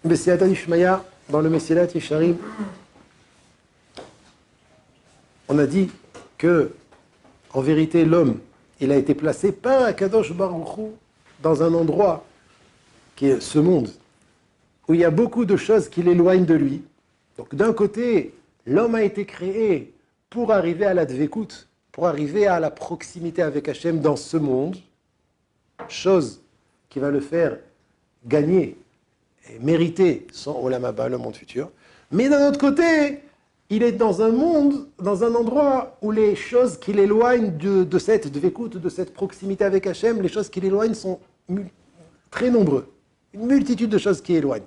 Bessiata Ishmaya, dans le Messilat Yesharim, on a dit que, en vérité, l'homme, il a été placé par Akadosh Baruch Hu dans un endroit qui est ce monde, où il y a beaucoup de choses qui l'éloignent de lui. Donc d'un côté, l'homme a été créé pour arriver à la dvékout, pour arriver à la proximité avec Hachem dans ce monde, chose qui va le faire gagner et mériter son Olam Haba, le monde futur. Mais d'un autre côté, il est dans un monde, dans un endroit où les choses qui l'éloignent de cette dvékout, de cette proximité avec Hachem, les choses qui l'éloignent sont très nombreuses. Une multitude de choses qui éloignent.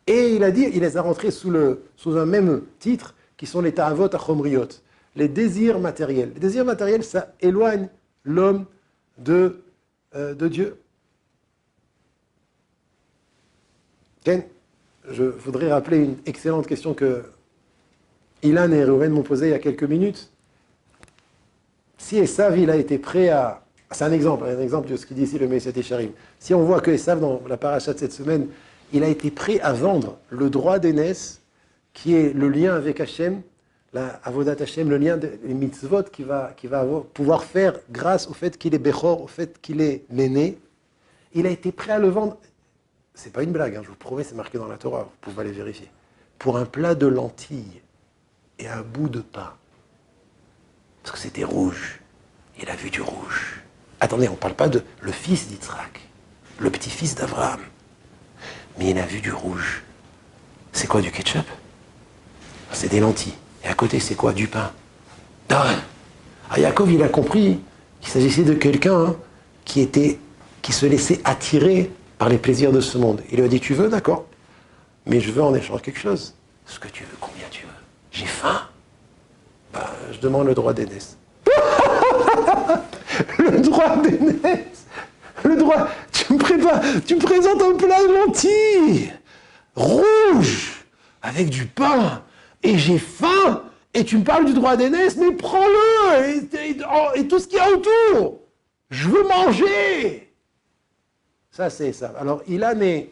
Et il a dit, il les a rentrées sous un même titre, qui sont les ta'avot achomriot, les désirs matériels. Les désirs matériels, ça éloigne l'homme de Dieu. Ken, je voudrais rappeler une excellente question que Ilan et Reuven m'ont posée il y a quelques minutes. Si Esav, il a été prêt à... C'est un exemple de ce qu'il dit ici le Messilat Yesharim. Si on voit que Esav, dans la paracha de cette semaine, il a été prêt à vendre le droit d'aînesse, qui est le lien avec Hachem, la avodat Hachem, le lien des mitzvot qu'il va pouvoir faire grâce au fait qu'il est Bechor, au fait qu'il est l'aîné. Il a été prêt à le vendre. C'est pas une blague, je vous promets, c'est marqué dans la Torah, vous pouvez aller vérifier. Pour un plat de lentilles et un bout de pain. Parce que c'était rouge. Il a vu du rouge. Attendez, on ne parle pas de le fils d'Yitzhak, le petit-fils d'Abraham. Mais il a vu du rouge. C'est quoi du ketchup? C'est des lentilles. Et à côté, c'est quoi? Du pain. Ah, Yaakov, il a compris qu'il s'agissait de quelqu'un qui se laissait attirer par les plaisirs de ce monde. Il lui a dit, tu veux, d'accord, mais je veux en échange quelque chose. Ce que tu veux, combien tu veux? J'ai faim. Je demande le droit d'aînesse. Le droit d'aînesse. Le droit... Tu me présentes un plat de lentilles rouge avec du pain et j'ai faim et tu me parles du droit d'aînesse, mais prends-le et tout ce qu'il y a autour. Je veux manger. Ça, c'est ça. Alors, Ilan et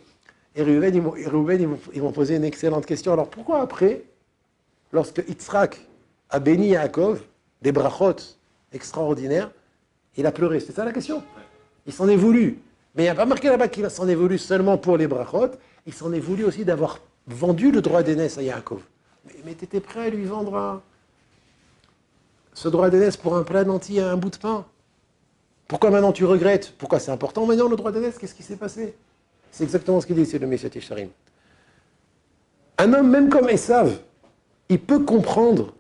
Reuven, ils m'ont posé une excellente question. Alors, pourquoi après, lorsque Yitzhak a béni Yaakov, des brachot extraordinaires, il a pleuré? C'est ça la question? Il s'en est voulu. Mais il n'y a pas marqué là-bas qu'il s'en est voulu seulement pour les brachot, il s'en est voulu aussi d'avoir vendu le droit d'aînesse à Yaakov. Mais tu étais prêt à lui vendre ce droit d'aînesse pour un plat de lentilles et un bout de pain? Pourquoi maintenant tu regrettes? Pourquoi c'est important maintenant le droit d'aînesse? Qu'est-ce qui s'est passé? C'est exactement ce qu'il dit ici le Messilat Yesharim. Un homme, même comme Esav, il peut comprendre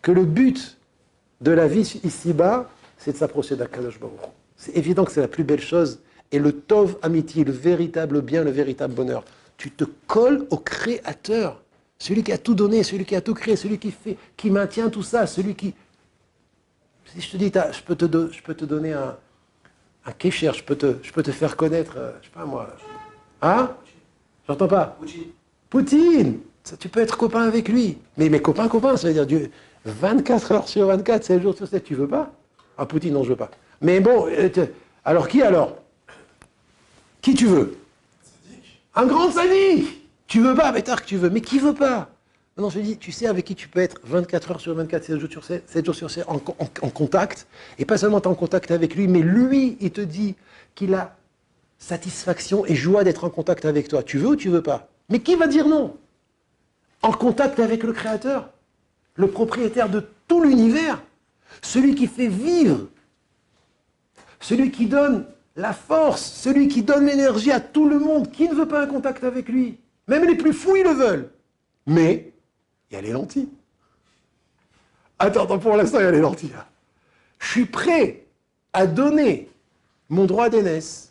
que le but de la vie ici-bas, c'est de s'approcher d'Akadosh Baruch Hu. C'est évident que c'est la plus belle chose. Et le Tov Amiti, le véritable bien, le véritable bonheur, tu te colles au Créateur. Celui qui a tout donné, celui qui a tout créé, celui qui maintient tout ça, celui qui... Si je te dis, je peux te donner un kécher, je peux te faire connaître, je sais pas moi... Hein? J'entends pas. Poutine. Ça, tu peux être copain avec lui. Mais copain, ça veut dire Dieu. 24 heures sur 24, 7 jours sur 7, tu veux pas? Ah, Poutine, non, je veux pas. Mais bon, alors qui alors? Qui tu veux? Un grand sadique. Tu veux pas? Mais tard que tu veux. Mais qui veut pas? Non, je dis, tu sais avec qui tu peux être 24 heures sur 24, 7 jours sur 7, 7 jours sur 7 en contact. Et pas seulement tu es en contact avec lui, mais lui, il te dit qu'il a satisfaction et joie d'être en contact avec toi. Tu veux ou tu veux pas? Mais qui va dire non? En contact avec le Créateur, le propriétaire de tout l'univers, celui qui fait vivre, celui qui donne la force, celui qui donne l'énergie à tout le monde. Qui ne veut pas un contact avec lui? Même les plus fous, ils le veulent. Mais il y a les lentilles. Attends, pour l'instant, il y a les lentilles. Je suis prêt à donner mon droit d'aînesse.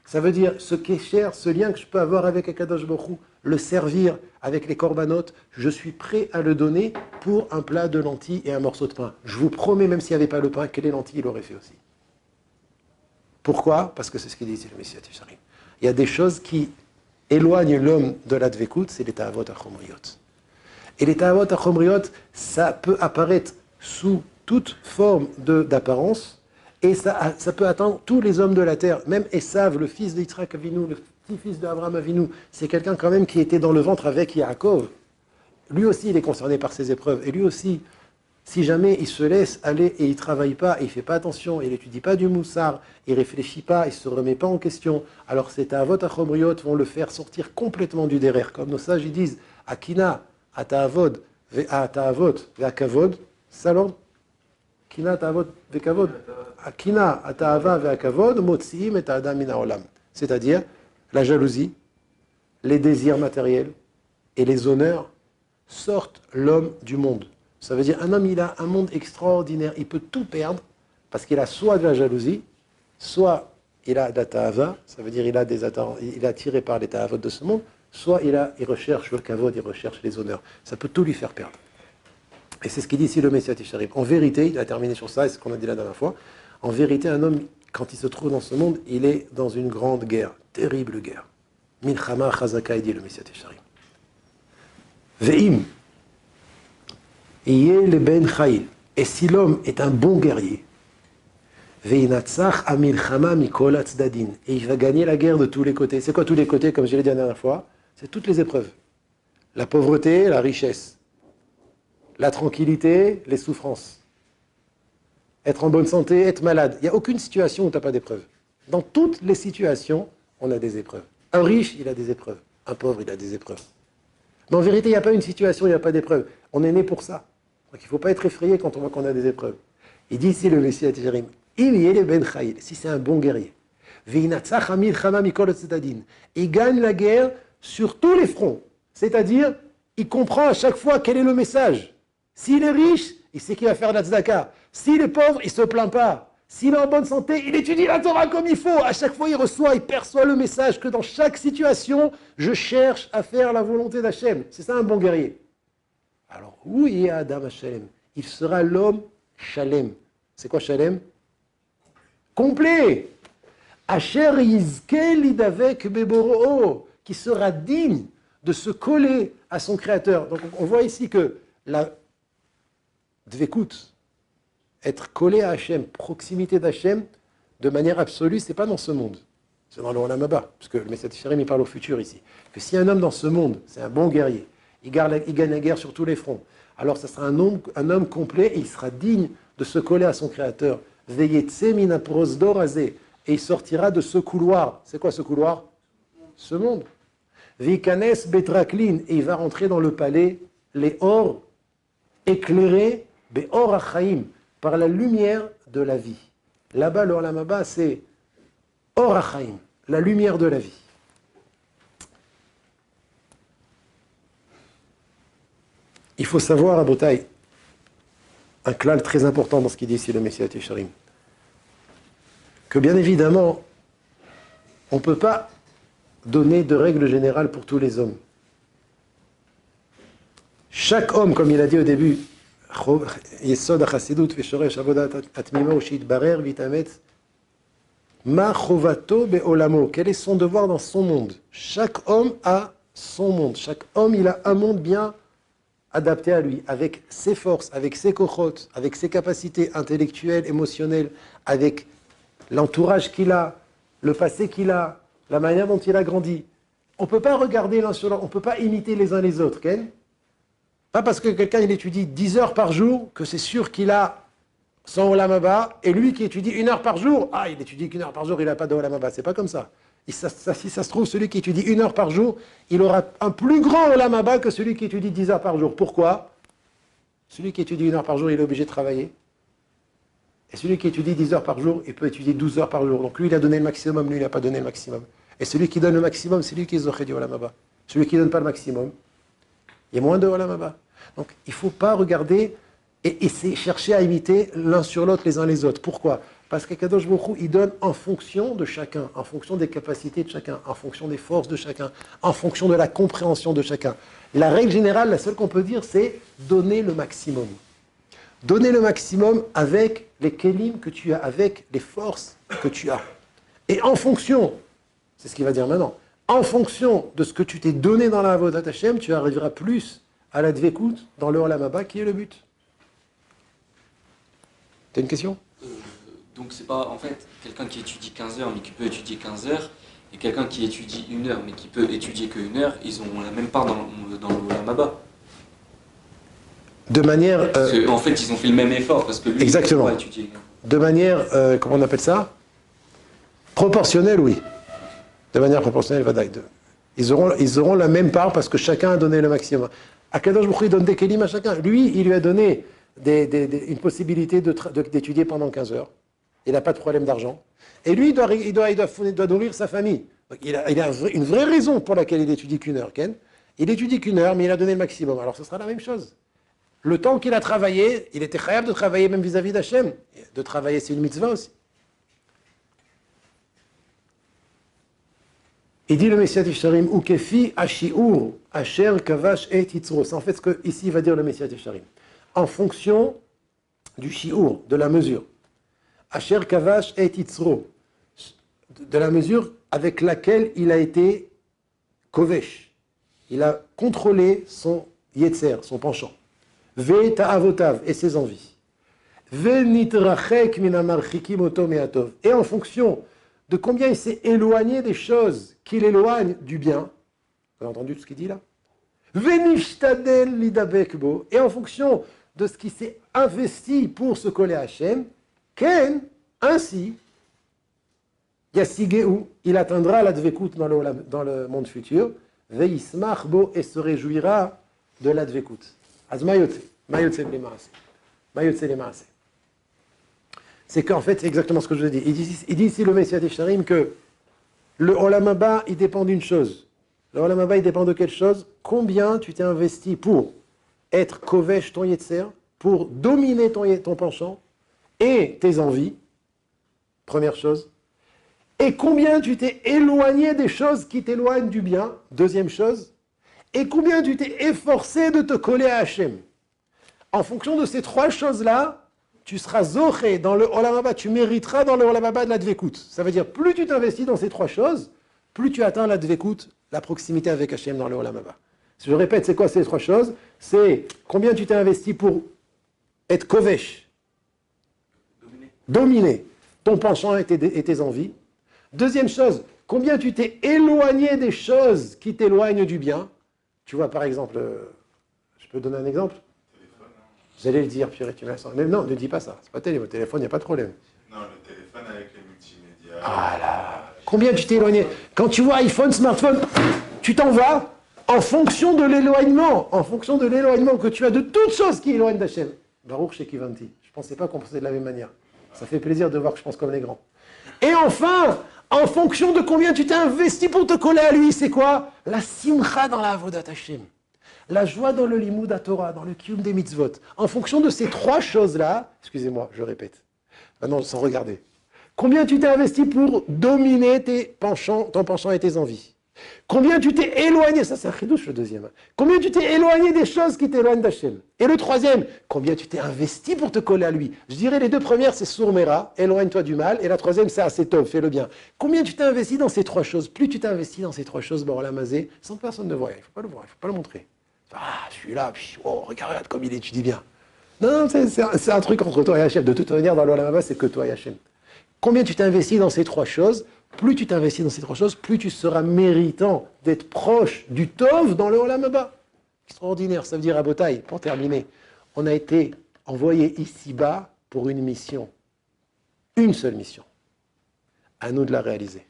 Ça veut dire ce qui est cher, ce lien que je peux avoir avec Akadosh Baruch Hu, le servir avec les corbanotes, je suis prêt à le donner pour un plat de lentilles et un morceau de pain. Je vous promets, même s'il n'y avait pas le pain, que les lentilles, il aurait fait aussi. Pourquoi? Parce que c'est ce qu'il dit ici le Messilat Yesharim. Il y a des choses qui éloignent l'homme de la dvékout, c'est les ta'avot achomriot. Et les ta'avot achomriot, ça peut apparaître sous toute forme d'apparence, et ça peut atteindre tous les hommes de la terre. Même Esav, le fils d'Yitzhak Avinu, le petit-fils d'Abraham Avinu, c'est quelqu'un quand même qui était dans le ventre avec Yaakov. Lui aussi, il est concerné par ces épreuves. Et lui aussi, si jamais il se laisse aller et il ne travaille pas, et il ne fait pas attention, il n'étudie pas du moussard, il ne réfléchit pas, il ne se remet pas en question, alors ces ta'avot achobriot vont le faire sortir complètement du derrière. Comme nos sages, ils disent, Akina, ata'avod, ve'ata'avot, ve'akavod, c'est ça l'ordre? Akina, ata'avot, ve'kavod. Akina, ata'ava, ve'akavod, motzi'im et ta'adam mina olam. C'est-à-dire, la jalousie, les désirs matériels et les honneurs sortent l'homme du monde. Ça veut dire un homme, il a un monde extraordinaire. Il peut tout perdre parce qu'il a soit de la jalousie, soit il a de la ta'ava, ça veut dire il est attiré par les ta'avot de ce monde, soit il recherche le kavod, il recherche les honneurs. Ça peut tout lui faire perdre. Et c'est ce qu'il dit ici le Messias Tisharim. En vérité, il a terminé sur ça, et c'est ce qu'on a dit la dernière fois, en vérité, un homme, quand il se trouve dans ce monde, il est dans une grande guerre, terrible guerre. Milchama chazaka, dit le Messias Tisharim. Ve'im, et si l'homme est un bon guerrier, et il va gagner la guerre de tous les côtés. C'est quoi tous les côtés, comme je l'ai dit la dernière fois? C'est toutes les épreuves. La pauvreté, la richesse. La tranquillité, les souffrances. Être en bonne santé, être malade. Il n'y a aucune situation où tu n'as pas d'épreuves. Dans toutes les situations, on a des épreuves. Un riche, il a des épreuves. Un pauvre, il a des épreuves. Mais en vérité, il n'y a pas une situation où il n'y a pas d'épreuves. On est né pour ça. Donc il ne faut pas être effrayé quand on voit qu'on a des épreuves. Il dit ici le Messias Tisharim, si c'est un bon guerrier, il gagne la guerre sur tous les fronts. C'est-à-dire, il comprend à chaque fois quel est le message. S'il est riche, il sait qu'il va faire la tzedaka. S'il est pauvre, il ne se plaint pas. S'il est en bonne santé, il étudie la Torah comme il faut. À chaque fois, il perçoit le message que dans chaque situation, je cherche à faire la volonté d'Hachem. C'est ça un bon guerrier. Alors, où est Adam Hashem? Il sera l'homme Shalem. C'est quoi Shalem? Complet. Asher Yizke lidavek beboro'o, qui sera digne de se coller à son Créateur. Donc, on voit ici que la dvekut, être collé à Hachem, proximité d'Hachem, de manière absolue, c'est pas dans ce monde. C'est dans le Olam Haba, parce que le Messias Tisharim, il parle au futur ici. Que si un homme dans ce monde, c'est un bon guerrier, il gagne la guerre sur tous les fronts, alors ça sera un homme complet et il sera digne de se coller à son Créateur. Veyetse mina prosdor azeh, et il sortira de ce couloir. C'est quoi ce couloir? Ce monde. Vikanes betraklin, et il va rentrer dans le palais, les or, éclairés, beor achaim, par la lumière de la vie. Là-bas, le Olam Haba, c'est or achaim, la lumière de la vie. Il faut savoir, à Botaï, un klal très important dans ce qu'il dit ici le Messias Tisharim, que bien évidemment, on ne peut pas donner de règle générale pour tous les hommes. Chaque homme, comme il a dit au début, Yesod HaChassidut veShoresh Avodat Atmimo Sheitbarer Vitametz Ma Chovato Be'olamo. Quel est son devoir dans son monde? Chaque homme a son monde. Chaque homme, il a un monde bien adapté à lui, avec ses forces, avec ses kochot, avec ses capacités intellectuelles, émotionnelles, avec l'entourage qu'il a, le passé qu'il a, la manière dont il a grandi. On ne peut pas regarder l'un sur l'autre, on ne peut pas imiter les uns les autres. Ken? Pas parce que quelqu'un il étudie 10 heures par jour que c'est sûr qu'il a son Olam Haba, et lui qui étudie 1 heure par jour, il étudie qu'1 heure par jour, il n'a pas de Olam Haba. C'est pas comme ça. Si ça se trouve, celui qui étudie 1 heure par jour, il aura un plus grand Olam Haba que celui qui étudie 10 heures par jour. Pourquoi? Celui qui étudie 1 heure par jour, il est obligé de travailler. Et celui qui étudie 10 heures par jour, il peut étudier 12 heures par jour. Donc lui, il a donné le maximum, lui, il n'a pas donné le maximum. Et celui qui donne le maximum, c'est lui qui est Zoché du Olam Haba. Celui qui ne donne pas le maximum, il y a moins de Olam Haba. Donc il ne faut pas regarder et essayer, chercher à imiter l'un sur l'autre, les uns les autres. Pourquoi? Parce qu'Akadosh Baruch Hu, il donne en fonction de chacun, en fonction des capacités de chacun, en fonction des forces de chacun, en fonction de la compréhension de chacun. La règle générale, la seule qu'on peut dire, c'est donner le maximum. Donner le maximum avec les kélim que tu as, avec les forces que tu as. Et en fonction, c'est ce qu'il va dire maintenant, en fonction de ce que tu t'es donné dans la Avodat Hashem, tu arriveras plus à la dvekut dans le Olam Haba qui est le but. T'as une question? Donc c'est pas, en fait, quelqu'un qui étudie 15 heures, mais qui peut étudier 15 heures, et quelqu'un qui étudie 1 heure, mais qui peut étudier que 1 heure, ils ont la même part dans le Lamaba. De manière... En fait, ils ont fait le même effort, parce que lui, exactement. il ne peut pas étudier. De manière, comment on appelle ça? Proportionnelle, oui. De manière proportionnelle, Vadaï. Ils auront la même part parce que chacun a donné le maximum. Akadosh Baruch Hu, il donne des kelim à chacun. Lui, il lui a donné une possibilité d'étudier pendant 15 heures. Il n'a pas de problème d'argent. Et lui, il doit nourrir sa famille. Donc, il a une vraie raison pour laquelle il étudie qu'1 heure, Ken. Il étudie qu'1 heure, mais il a donné le maximum. Alors ce sera la même chose. Le temps qu'il a travaillé, il était capable de travailler même vis-à-vis d'Hachem. De travailler, c'est une mitzvah aussi. Il dit le Messias Yesharim, ou kefi ashiur, asher kavash et titzro. C'est en fait ce que ici il va dire le Messias Yesharim. En fonction du shiur, de la mesure. Asher kavash et titzro. De la mesure avec laquelle il a été kovesh. Il a contrôlé son yetzer, son penchant. Ve ta'avotav, et ses envies. Ve nitrachek minamarchikim oto me'atov. Et en fonction de combien il s'est éloigné des choses qui l'éloignent du bien. Vous avez entendu tout ce qu'il dit là? Venishtadel lidabekbo. Et en fonction de ce qui s'est investi pour se coller à Hachem, Ken, ainsi, Yasigeu, il atteindra la dvekut dans le monde futur, Veismach bo, et se réjouira de la dvekut. Az mayotse les maasé. C'est qu'en fait, c'est exactement ce que je vous ai dit. Il dit ici le Messias Yesharim que le Olam Haba, il dépend d'une chose. Le Olam Haba, il dépend de quelque chose? Combien tu t'es investi pour être kovesh ton yetzer, pour dominer ton penchant et tes envies, première chose. Et combien tu t'es éloigné des choses qui t'éloignent du bien, deuxième chose. Et combien tu t'es efforcé de te coller à Hachem. En fonction de ces trois choses-là, tu seras zoché dans le Olam Haba, tu mériteras dans le Olam Haba de la dvekut. Ça veut dire, plus tu t'investis dans ces trois choses, plus tu atteins la dvekut, la proximité avec Hachem dans le Olam Haba. Je répète, c'est quoi ces trois choses? C'est combien tu t'es investi pour être kovesh, dominer ton penchant et tes envies. Deuxième chose, combien tu t'es éloigné des choses qui t'éloignent du bien. Tu vois, par exemple, je peux donner un exemple? J'allais le dire, Pierre, tu m'as dit. Mais non, ne dis pas ça. C'est pas le téléphone, il n'y a pas de problème. Non, le téléphone avec les multimédias. Ah là. Combien tu t'es éloigné? Quand tu vois iPhone, smartphone, tu t'en vas en fonction de l'éloignement. En fonction de l'éloignement que tu as de toutes choses qui éloignent d'Hachem. Baruch Shekivanti. Je ne pensais pas qu'on pensait de la même manière. Ça fait plaisir de voir que je pense comme les grands. Et enfin, en fonction de combien tu t'es investi pour te coller à lui, c'est quoi? La simcha dans la avodat Hachem. La joie dans le limud à Torah, dans le kiyum des mitzvot. En fonction de ces trois choses-là, excusez-moi, je répète, maintenant sans regarder. Combien tu t'es investi pour dominer ton penchant et tes envies? Combien tu t'es éloigné, ça c'est un chidouche le deuxième. Combien tu t'es éloigné des choses qui t'éloignent d'Hachem? Et le troisième, combien tu t'es investi pour te coller à lui? Je dirais les deux premières, c'est sourmera, éloigne-toi du mal, et la troisième, c'est asetov, fais le bien. Combien tu t'es investi dans ces trois choses? Plus tu t'es investi dans ces trois choses, bon, la mazé, sans que personne ne voie, il ne faut pas le voir, il ne faut pas le montrer. Ah, je suis là, puis, oh, regarde comme il étudie bien. Non, c'est un truc entre toi et Hachem. De toute manière, dans l'Olam Haba, c'est que toi et Hachem. Combien tu t'investis dans ces trois choses? Plus tu t'investis dans ces trois choses, plus tu seras méritant d'être proche du Tov dans le Olam Haba. Extraordinaire, ça veut dire à Botaï, pour terminer, on a été envoyé ici-bas pour une mission. Une seule mission. À nous de la réaliser.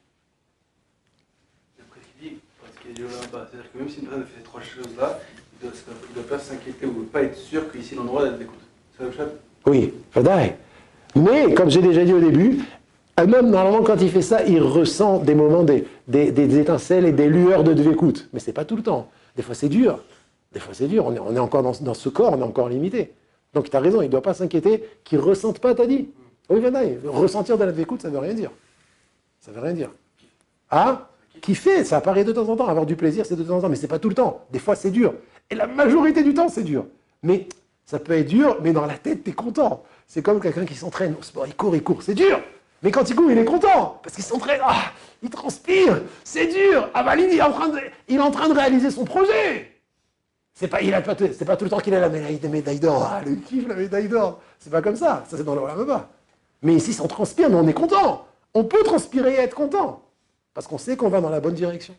D'après ce qu'il dit, parce qu'il y a du Olam Haba, c'est-à-dire que même si une personne fait ces trois choses-là, il ne doit pas s'inquiéter ou ne pas être sûr qu'ici l'endroit d'être d'écoute. C'est la chose? Oui, Fadaï. Mais, comme j'ai déjà dit au début, un homme, normalement, quand il fait ça, il ressent des moments, des étincelles et des lueurs de dvékout. Mais c'est pas tout le temps. Des fois, c'est dur. Des fois, c'est dur. On est encore dans ce corps, on est encore limité. Donc, tu as raison, il ne doit pas s'inquiéter qu'il ne ressente pas, t'as dit. Oui, Fadaï. Ressentir de la dvékout, ça ne veut rien dire. Ça ne veut rien dire. Ah, kiffer, ça apparaît de temps en temps. Avoir du plaisir, c'est de temps en temps. Mais ce n'est pas tout le temps. Des fois, c'est dur. Et la majorité du temps, c'est dur. Mais ça peut être dur, mais dans la tête, tu es content. C'est comme quelqu'un qui s'entraîne au sport. Il court. C'est dur. Mais quand il court, il est content. Parce qu'il s'entraîne. Ah, il transpire. C'est dur. Ah, Valine, il est en train de réaliser son projet. C'est pas tout le temps qu'il a la médaille d'or. Ah, le kiff, la médaille d'or. C'est pas comme ça. Ça, c'est dans le Olam Haba. Mais ici, on transpire, mais on est content. On peut transpirer et être content. Parce qu'on sait qu'on va dans la bonne direction.